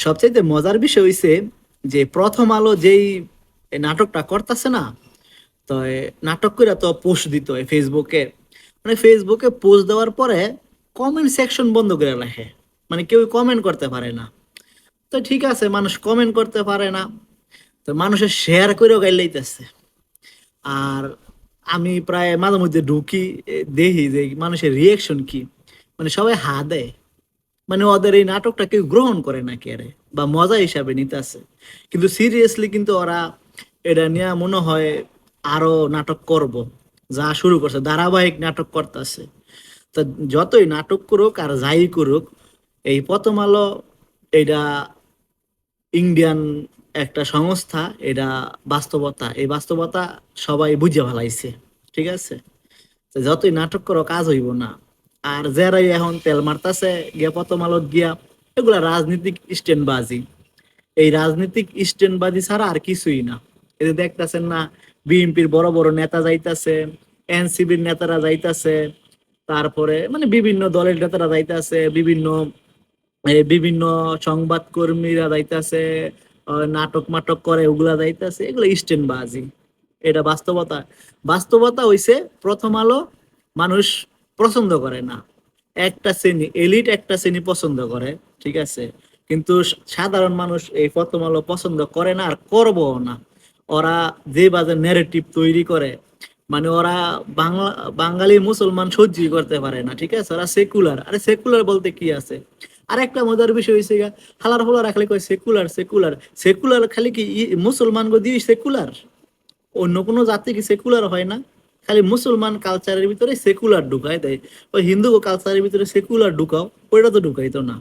সবচাইতে মজার বিষয় হইছে যে প্রথম আলো যেই এই নাটকটা করতেছে না, তো নাটক করে তো পোস্ট দিত এই ফেসবুকে। মানে ফেসবুকে পোস্ট দেওয়ার পরে কমেন্ট সেকশন বন্ধ করে রাখে, মানে কেউ কমেন্ট করতে পারে না। তো ঠিক আছে, মানুষ কমেন্ট করতে পারে না, তো মানুষের শেয়ার করেও গাইলাইতেছে। আর আমি প্রায় মাঝে মধ্যে ঢুকি, দেখি যে মানুষের রিয়েকশন কি। মানে সবাই হা দেয়, মানে ওদের এই নাটকটা কেউ গ্রহণ করে না কে রে, বা মজা হিসাবে নিতেছে। কিন্তু সিরিয়াসলি কিন্তু ওরা এটা নিয়ে মনে হয় আরো নাটক করব, যা শুরু করছে, ধারাবাহিক নাটক করতেছে। তো যতই নাটক করুক আর যাই করুক, এই প্রথম আলো এটা ইন্ডিয়ান একটা সংস্থা, এটা বাস্তবতা, এই বাস্তবতা সবাই বুঝে ফেলাইছে। ঠিক আছে, তো যতই নাটক করো কাজ হইব না। আর যারাই এখন তেল মারতাছে গিয়া প্রথম আলোত গিয়া, এগুলা রাজনীতিক স্ট্যান্ডবাজি। এই রাজনীতিক স্ট্যান্ডবাজি ছাড়া আর কিছুই না। এই যে দেখতাছেন না, বিএনপির বড় বড় নেতা যাইতাছে, এনসিবির নেতারা যাইতাছে, তারপরে মানে বিভিন্ন দলের নেতারা যাইতাছে, বিভিন্ন সংবাদ কর্মীরা যাইতাছে, নাটক মাটক করে ওগুলা যাইতাছে, এগুলো স্ট্যান্ডবাজি। এটা বাস্তবতা। বাস্তবতা হইছে প্রথম আলো মানুষ পছন্দ করে না। একটা শ্রেণী এলিট, একটা শ্রেণী পছন্দ করে, ঠিক আছে। কিন্তু সাধারণ মানুষ এই প্রথম আলো পছন্দ করে না, আর করবো না। ওরা যে বাজার ন্যারেটিভ তৈরি করে, মানে ওরা বাংলা বাঙালি মুসলমান সহ্যই করতে পারে না, ঠিক আছে। ওরা সেকুলার, আরে সেকুলার বলতে কি আছে। আর একটা মজার বিষয় হয়েছে গা, হালার হোলার খালি কয় সেকুলার সেকুলার সেকুলার, খালি কি মুসলমান গো দিয়ে সেকুলার? অন্য কোনো জাতি কি সেকুলার হয় না? খালি মুসলমান কালচারের ভিতরে সেকুলার ঢুকায় দেয়। ওই হিন্দু কালচারের ভিতরে সেকুলার ঢুকাও, ওইটা তো ঢুকাইতো না।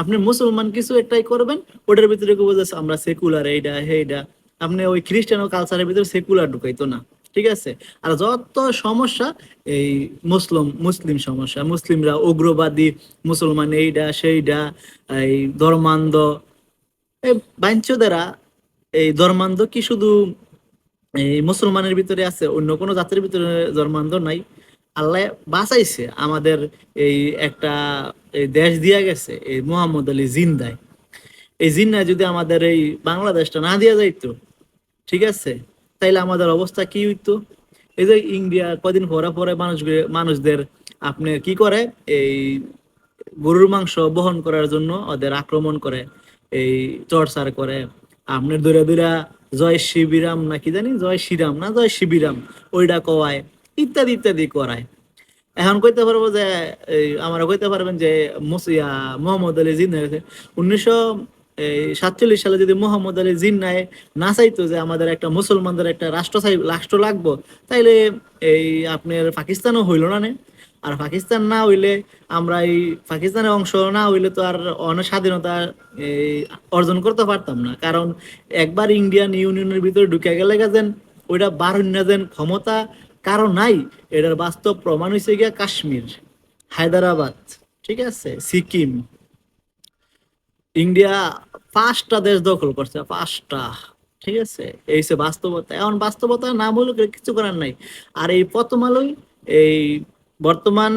আপনি মুসলমান কিছু একটাই করবেন, ওটার ভিতরে কেউ বলছে আমরা সেকুলার, এইটা সেইটা। আপনি ওই খ্রিস্টান কালচারের ভিতরে সেকুলার ঢুকাইতো না, ঠিক আছে। আর যত সমস্যা, এই মুসলিম সমস্যা, মুসলিমরা উগ্রবাদী, মুসলমান এইটা সেইটা, এই ধর্মান্ধ, এই বাইঞ্চোদেরা। এই ধর্মান্ধ কি শুধু এই মুসলমানের ভিতরে আছে, অন্য কোনো জাতির ভিতরে ধর্মান্ধ নাই? আল্লাহ বাঁচাইছে আমাদের। এই একটা এই দেশ দিয়া গেছে এই মোহাম্মদ আলী জিন্দায়। এই জিন্নায় যদি আমাদের এই বাংলাদেশটা না দিয়া যাইতো, ঠিক আছে, তাইলে আমাদের অবস্থা কি হইতো? এই যে ইন্ডিয়া কদিন পরে পরে মানুষদের আপনি কি করে, এই গরুর মাংস বহন করার জন্য ওদের আক্রমণ করে, এই টর্চার করে। আপনার দূরে দূরে জয় শিবিরাম না কি জানি, জয় শ্রীরাম না জয় শিবিরাম, ওইটা কওয়ায়, ইত্যাদি ইত্যাদি করায়। এখন কইতে পারবো যে আমরা কইতে পারবেন যে মোহাম্মদ আলী জিন্না গেছে 1947 সালে। যদি মোহাম্মদ আলী জিন্নায় না চাইতো যে আমাদের একটা মুসলমানদের একটা রাষ্ট্র লাগবো, তাইলে এই আপনার পাকিস্তানও হইল না নে। আর পাকিস্তান না হইলে, আমরা এই পাকিস্তানের অংশ না হইলে তো আর অনেক স্বাধীনতা এই অর্জন করতে পারতাম না। কারণ একবার ইন্ডিয়ান ইউনিয়নের ভিতরে ঢুকে গেলে গেছেন, ওইটা বার হইনা যেন ক্ষমতা কারো নাই। এটার বাস্তব প্রমাণ হয়েছে গিয়া কাশ্মীর, হায়দ্রাবাদ, ঠিক আছে, সিকিম। ইন্ডিয়া 5টা দেশ দখল করছে, 5টা। ঠিক আছে, এই হচ্ছে বাস্তবতা। এখন বাস্তবতা না বলে কিছু করার নাই। আর এই প্রথম আলোই এই বর্তমান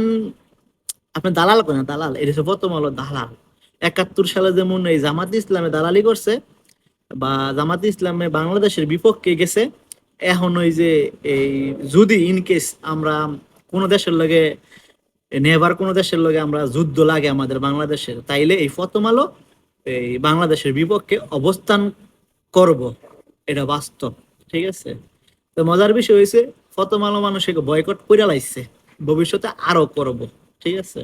আপনার দালাল করে না, দালাল, এটা হচ্ছে প্রথম আলো দালাল। 71 সালে যেমন এই জামাত ইসলামে দালালি করছে, বা জামাত ইসলামে বাংলাদেশের বিপক্ষে গেছে, এখন ওই যে এই যদি ইন কেস আমরা কোনো দেশের লগে, নেভার কোনো দেশের লগে আমরা যুদ্ধ লাগে আমাদের বাংলাদেশের, তাইলে এই প্রথম আলো এই বাংলাদেশের বিপক্ষে অবস্থান করব, এটা বাস্তব। ঠিক আছে, তো মজার বিষয় হয়েছে প্রথম আলো মানুষকে বয়কট করে লাইছে, ভবিষ্যতে আরো করব। ঠিক আছে।